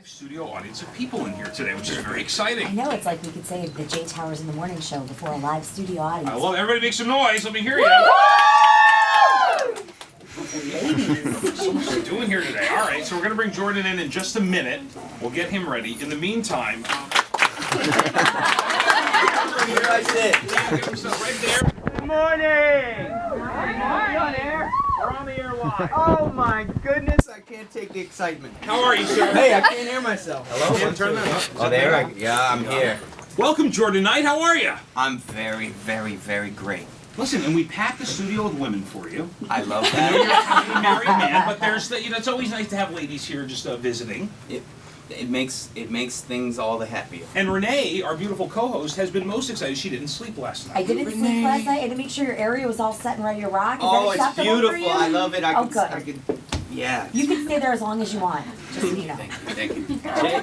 studio audience of people in here today, which is very exciting. I know, it's like we could say the Jay Towers in the morning show before a live studio audience. I love it. Everybody make some noise. Let me hear you. Ladies. So much to do in here today. All right, so we're going to bring Jordan in just a minute. We'll get him ready. In the meantime... right there. Good morning! Are we on air? We're on the air live. Oh my goodness, I can't take the excitement. How are you, sir? Hey, I can't hear myself. Hello? Turn that up. Oh, there? Yeah, I'm here. Welcome, Jordan Knight. How are you? I'm very, very, very great. Listen, and we packed the studio with women for you. I love I know you're a that. happily married man, but there's the, it's always nice to have ladies here just visiting. It makes things all the happier. And Renee, our beautiful co-host, has been most excited. She didn't sleep last night. I didn't sleep last night. I had to make sure your area was all set and ready to rock. Is Oh, that it's acceptable beautiful. for you? I love it. Oh, good. Yeah. You can stay there as long as you want. Just so you know. Thank you.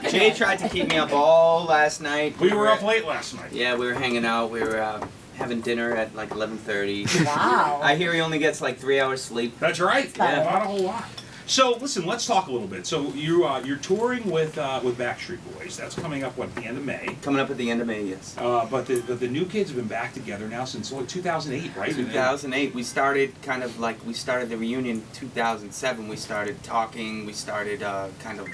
Jay tried to keep me up all last night. We were up late last night. Yeah, we were hanging out. We were having dinner at like 11:30. Wow. I hear he only gets like 3 hours sleep. That's right. Yeah. Not a whole lot. So listen, let's talk a little bit. So you're touring with Backstreet Boys. That's coming up at the end of May. Coming up at the end of May, yes. But the New Kids have been back together now since 2008, right? 2008. We started the reunion in 2007. We started talking. We started kind of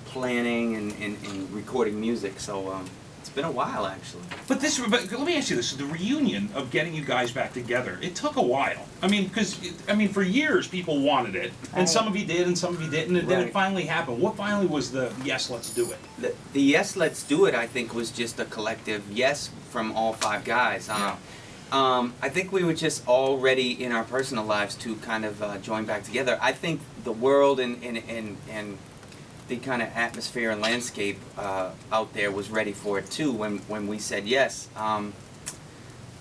planning and recording music. So it's been a while actually. But let me ask you this: the reunion of getting you guys back together, it took a while. I mean, for years people wanted it, and Right. some of you did, and some of you didn't, and then Right. it finally happened. What finally was the yes, let's do it? The yes, let's do it. I think was just a collective yes from all 5 guys. Yeah. I think we were just all ready in our personal lives to kind of join back together. I think the world and the kind of atmosphere and landscape out there was ready for it too when we said yes.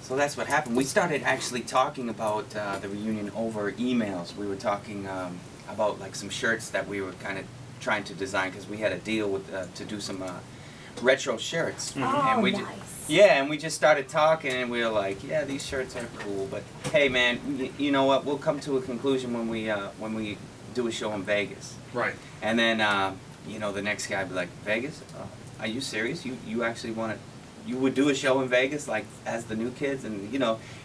So that's what happened. We started actually talking about the reunion over emails. We were talking about like some shirts that we were kind of trying to design because we had a deal with to do some retro shirts. Oh, we nice. yeah, and we just started talking and we were like, yeah, these shirts are cool, but hey man, you know what? We'll come to a conclusion when we do a show in Vegas. Right. And then, the next guy would be like, Vegas? Are you serious? You actually you would do a show in Vegas, like, as the New Kids? And,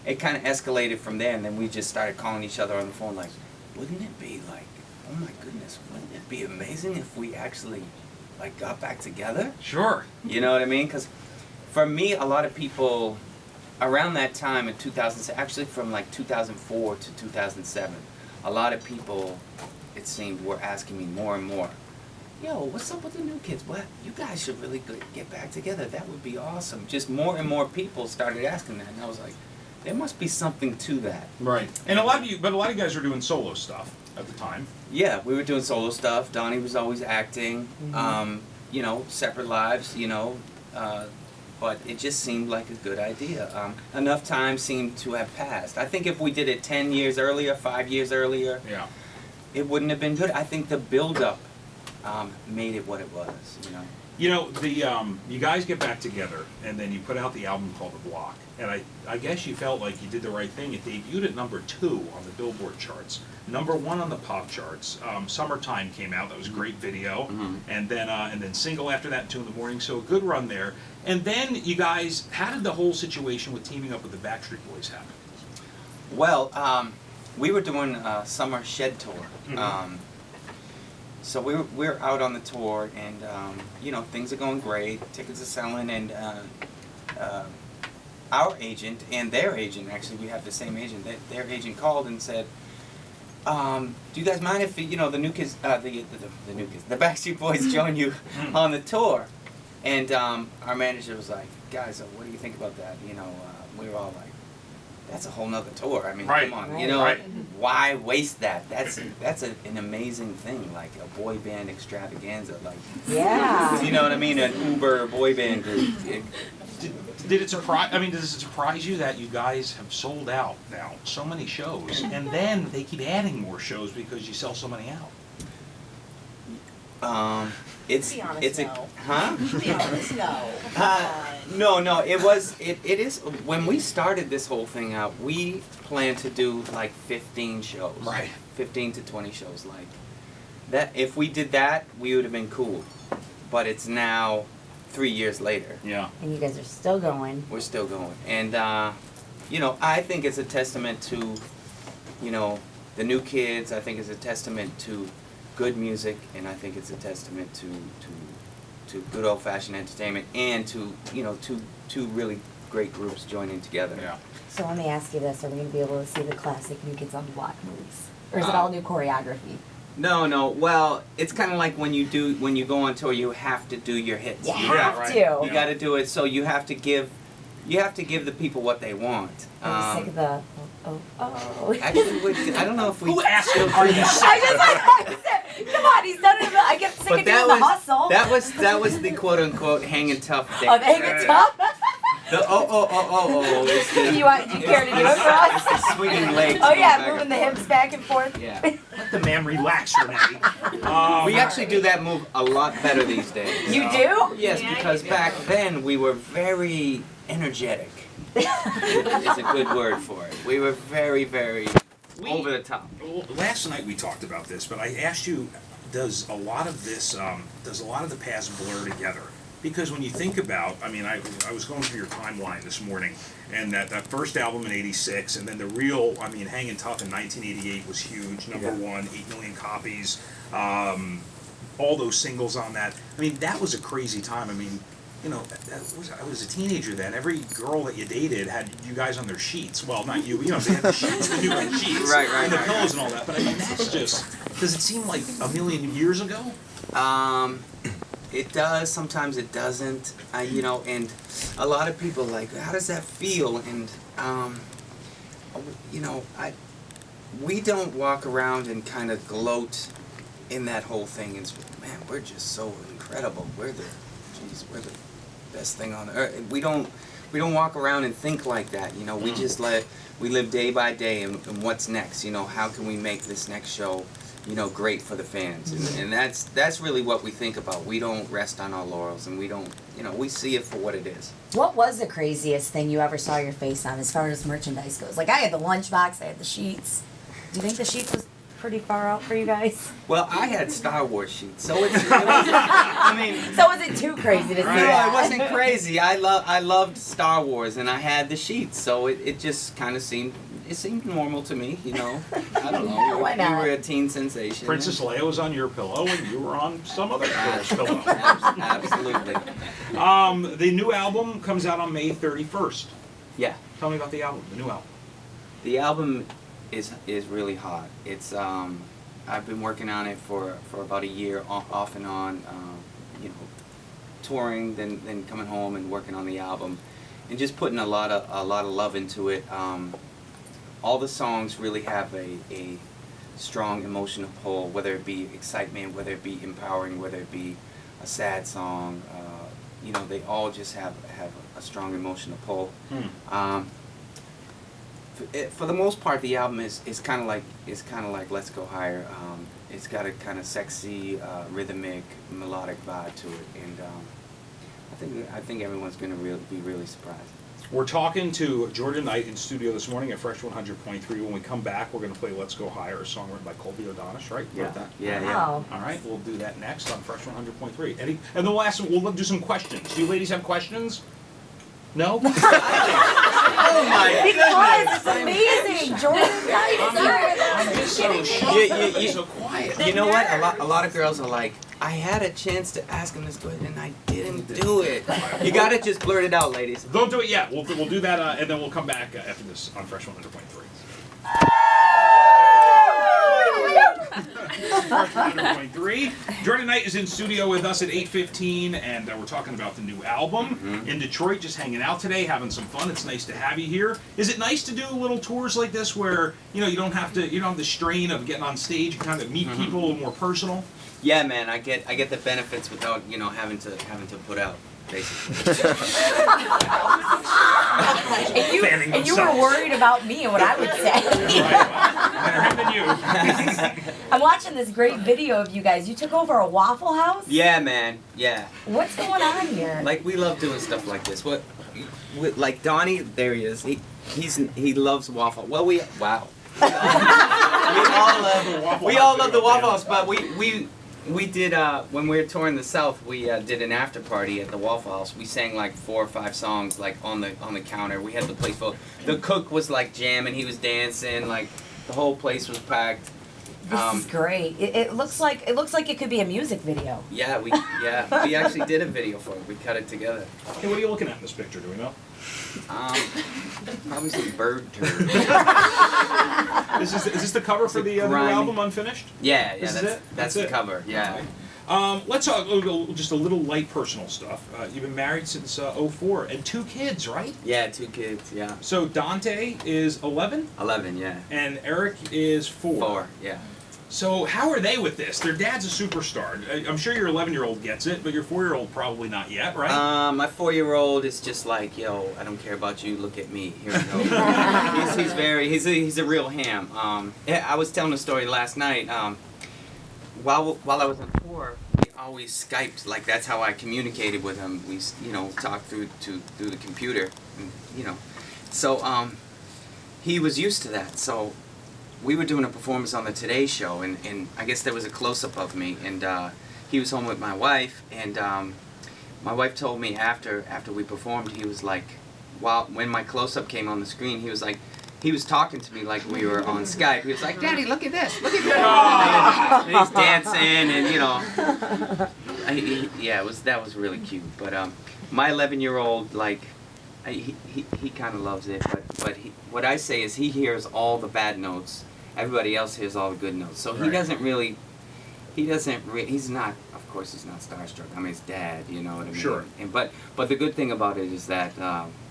it kind of escalated from there, and then we just started calling each other on the phone, like, wouldn't it be, like, oh my goodness, wouldn't it be amazing if we actually, like, got back together? Sure. You know what I mean? Because for me, a lot of people, around that time in 2007, actually from, like, 2004 to 2007, a lot of people, it seemed, were asking me more and more, yo, what's up with the New Kids? What? You guys should really get back together. That would be awesome. Just more and more people started asking that, and I was like, there must be something to that. Right. And a lot of you guys were doing solo stuff at the time. Yeah, we were doing solo stuff. Donnie was always acting, separate lives, but it just seemed like a good idea. Enough time seemed to have passed. I think if we did it 10 years earlier, 5 years earlier, Yeah. it wouldn't have been good. I think the build-up made it what it was, You guys get back together, and then you put out the album called The Block. And I guess you felt like you did the right thing. It debuted at number 2 on the Billboard charts, number 1 on the pop charts. Summertime came out. That was a great video. Mm-hmm. And then single after that, 2 in the morning. So a good run there. And then you guys, how did the whole situation with teaming up with the Backstreet Boys happen? Well, we were doing a summer shed tour. Mm-hmm. So we're out on the tour, and things are going great. Tickets are selling, and our agent and their agent, actually, we have the same agent. Their agent called and said, "Do you guys mind if the New Kids, the New Kids, the Backstreet Boys join you on the tour?" And our manager was like, "Guys, what do you think about that?" We were all like, that's a whole nother tour. I mean, Right. come on, Right. why waste that? That's an amazing thing, like a boy band extravaganza, like Yeah. you know what I mean, an Uber boy band group. Did it surprise? I mean, does it surprise you that you guys have sold out now so many shows, and then they keep adding more shows because you sell so many out? It's Be honest, it's a no. huh? Be honest, no. No, it is when we started this whole thing out, we planned to do like 15 shows. Right. 15 to 20 shows, like that. If we did that, we would have been cool. but it's now 3 years later. Yeah. And you guys are still going. We're still going. And, you know, I think it's a testament to, you know, the new kids. I think it's a testament to good music, and I think it's a testament to good old-fashioned entertainment, and to, you know, two really great groups joining together. Yeah. So let me ask you this, are we gonna be able to see the classic New Kids on the Block movies? Or is it all new choreography? No. Well, it's kind of like when you go on tour, you have to do your hits. You Yeah, have right. to. You got to do it, so you have to give the people what they want. Are we sick of the, oh. Actually, I don't know if we. Who asked still him, are do you that. sick? I just, come on, he's done it, I get sick But of doing the hustle. that was the quote unquote hanging tough dance. Oh, the hanging tough? The is the, Do you care to do it for us? the swinging legs. Oh going yeah, back moving and the forth. hips back and forth. Yeah. Let the man relax, Renee. We actually do that move a lot better these days. You do? Yes, because back then we were very energetic. It's a good word for it. We were very, very over the top. Well, last night we talked about this, but I asked you, does a lot of the past blur together? Because when you think about, I mean, I was going through your timeline this morning, and that first album in '86, and then the real, I mean, Hangin' Tough in 1988 was huge, number one, 8 million copies, all those singles on that. I mean, that was a crazy time. I mean, you know, I was a teenager then. Every girl that you dated had you guys on their sheets. Well, not you, you know, they had the sheets, the new sheets, Right, and the right. pillows and all that. But I mean, that's just, does it seem like a million years ago? It does. Sometimes it doesn't. You know, and a lot of people like, how does that feel? And you know, we don't walk around and kind of gloat in that whole thing. It's, man, we're just so incredible. We're the best thing on earth. We don't walk around and think like that. You know, we just we live day by day, and what's next? You know, how can we make this next show, you know, great for the fans? And that's really what we think about. We don't rest on our laurels, and we don't, you know, we see it for what it is. What was the craziest thing you ever saw your face on as far as merchandise goes? Like, I had the lunchbox, I had the sheets. Do you think the sheets was pretty far out for you guys? Well, I had Star Wars sheets, so it was I mean, So was it too crazy to see no, that? it wasn't crazy. I loved Star Wars, and I had the sheets, so it just kind of seemed normal to me, you know. I don't know. Yeah, why We not? were a teen sensation. Princess Leia was on your pillow, and you were on some other girl's pillow. Absolutely. The new album comes out on May 31st. Yeah. Tell me about the album, the new album. The album is really hot. It's I've been working on it for about a year, off and on. You know, touring, then coming home and working on the album, and just putting a lot of love into it. All the songs really have a strong emotional pull, whether it be excitement, whether it be empowering, whether it be a sad song. You know, they all just have a strong emotional pull. For the most part, the album is kind of like Let's Go Higher. It's got a kind of sexy, rhythmic, melodic vibe to it, and I think everyone's going to be really surprised. We're talking to Jordan Knight in studio this morning at Fresh 100.3. When we come back, we're going to play Let's Go Higher, a song written by Colby O'Donish, right? You wrote that? Yeah. Wow. All right, we'll do that next on Fresh 100.3. And the last one, we'll do some questions. Do you ladies have questions? No? Oh my Because it's amazing. Jordan Knight is here with us. I'm just so Kidding me? shocked. You- So quiet. You know what? A lot of girls are like, I had a chance to ask him this question and I didn't do it. You gotta just blurt it out, ladies. Don't do it yet. We'll do that, and then we'll come back after this on Fresh 100.3. Fresh 100.3. Jordan Knight is in studio with us at 8:15, and we're talking about the new album in Detroit. Just hanging out today, having some fun. It's nice to have you here. Is it nice to do little tours like this where you don't have the strain of getting on stage and kind of meet people a little more personal? Yeah, man, I get the benefits without having to put out, basically. Fanning And you were themselves. worried about me and what I would say. Better him than you. I'm watching this great video of you guys. You took over a Waffle House? Yeah, man. Yeah. What's going on here? Like, we love doing stuff like this. Like Donnie, there he is. He loves Waffle. Well, wow. We all love the Waffle House, but We did, when we were touring the South, we did an after party at the Waffle House. We sang like 4 or 5 songs like on the counter. We had the place full. The cook was like jamming, he was dancing, like the whole place was packed. This is great. It looks like it could be a music video. Yeah, we actually did a video for it. We cut it together. Hey, what are you looking at in this picture? Do we know? Probably some bird turd. Is this the cover for the new grimy- album, Unfinished? Yeah, This is that's it? that's That's the it? cover. Yeah. Let's talk just a little light personal stuff. You've been married since 04 and 2 kids, right? Yeah, 2 kids. Yeah. So Dante is 11 11. Yeah. and Eric is 4. 4. Yeah. So how are they with this? Their dad's a superstar. I'm sure your 11-year-old gets it, but your 4-year-old probably not yet, right? My 4-year-old is just like, yo, I don't care about you. Look at me. Here we go. he's a real ham. Yeah, I was telling a story last night. While I was on tour, we always Skyped. Like that's how I communicated with him. We talked through the computer, and, So he was used to that. So we were doing a performance on the Today Show, and I guess there was a close-up of me, and he was home with my wife, and my wife told me after we performed, he was like, when my close-up came on the screen, he was like, he was talking to me like we were on Skype. He was like, "Daddy, look at this, look at that." And he's dancing, and that was really cute. But my 11-year-old, like, he kind of loves it, but what I say is he hears all the bad notes. Everybody else hears all the good notes. So he Right. doesn't really, he's not, of course he's not starstruck. I mean, his dad, you know what I mean? Sure. And, but the good thing about it is that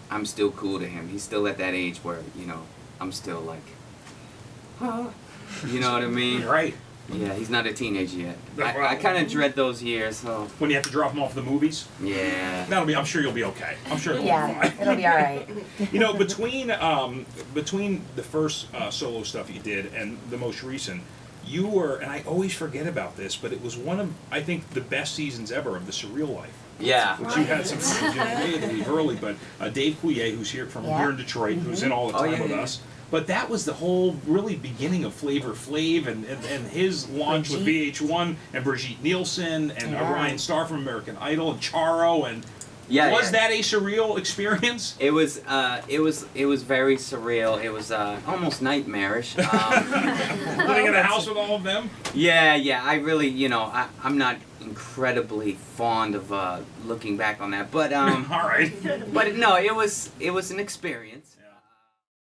I'm still cool to him. He's still at that age where, I'm still like, you know what I mean? Right. Yeah, he's not a teenager yet. I Well- kind of dread those years, so When you have to drop them off the movies, yeah. I'm sure you'll be okay. I'm sure it'll be Yeah, fine. it'll be all right. Between the first solo stuff you did and the most recent, you were, and I always forget about this, but it was one of, I think, the best seasons ever of The Surreal Life. Yeah. Which you had some time, you had to leave early, but Dave Coulier, who's here from Yeah. here in Detroit, who's in all the Oh, time yeah, with yeah. us. But that was the whole really beginning of Flavor Flav and his launch with VH1 and Brigitte Nielsen and Yeah. Ryan Starr from American Idol and Charo and Yeah. was yeah. that a surreal experience? It was very surreal. It was almost nightmarish. Living in a house with all of them? Yeah. I really, I'm not incredibly fond of looking back on that, but All right. but no, it was an experience.